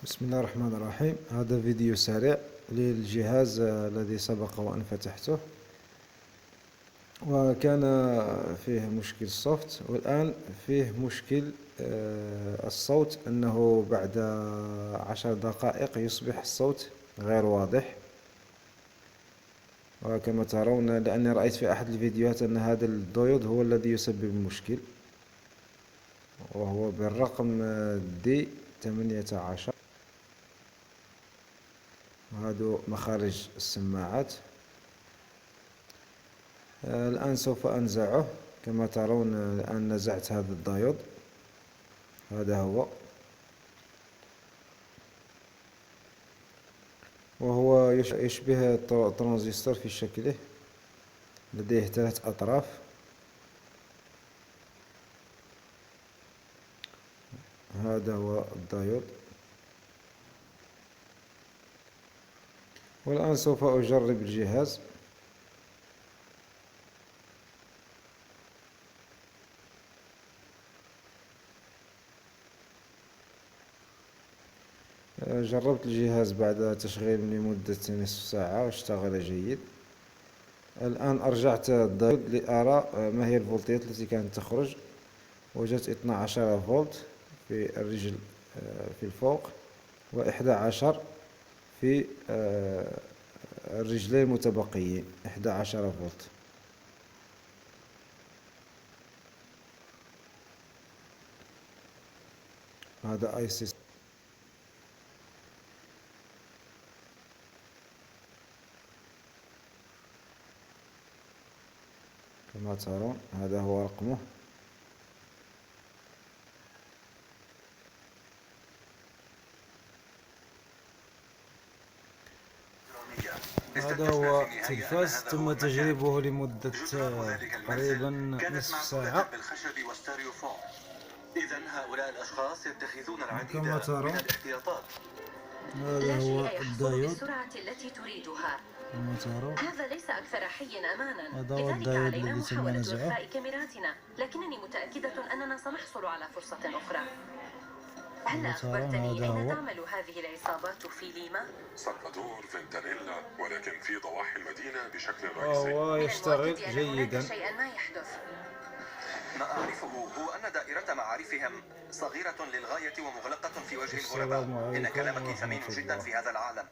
بسم الله الرحمن الرحيم. هذا فيديو سريع للجهاز الذي سبق وأن فتحته، وكان فيه مشكل الصوت، والآن فيه مشكل الصوت، أنه بعد 10 دقائق يصبح الصوت غير واضح. وكما ترون، لأني رأيت في أحد الفيديوهات أن هذا الديود هو الذي يسبب المشكل، وهو بالرقم D18. وهذا مخارج السماعات. الآن سوف أنزعه. كما ترون الآن نزعت هذا الديود، هذا هو، وهو يشبه ترانزستور في شكله، لديه 3 أطراف. هذا هو الديود. والآن سوف أجرب الجهاز. جربت الجهاز بعد تشغيل لمدة نصف ساعة واشتغل جيد. الآن أرجعت الديود لأرى ما هي الفولتيات التي كانت تخرج. وجدت 12 فولت في الرجل في الفوق، و11 في الرجلين المتبقيين، 11 فولت. هذا اي سي. كما ترون هذا هو رقمه. هذا هو التلفاز، تم تجريبه لمدة تقريبا نصف ساعة. إذن هؤلاء الأشخاص يتخذون العديد كما من ترون الاحتياطات. هذا هو الديود. بالسرعة التي تريدها. كما ترون هذا ليس أكثر حي أمانا، هذا هو لذلك الديود علينا الذي تم محاولة نزعه. إخفاء كاميراتنا، لكنني متأكدة أننا سنحصل على فرصة أخرى. هل كما ترون أخبرتني هذا أين هو. تعمل هذه العصابات في ليما؟ سلفادور فينتانيلا، ولكن في ضواحي المدينة بشكل وهو رئيسي. يشتغل من المؤكد أن هناك جيدا. شيئا ما يحدث. ما أعرفه هو أن دائرة معارفهم صغيرة للغاية ومغلقة في وجه السلام الغرباء. إن عليكم كلامك ورحمة ثمين جدا الله. في هذا العالم.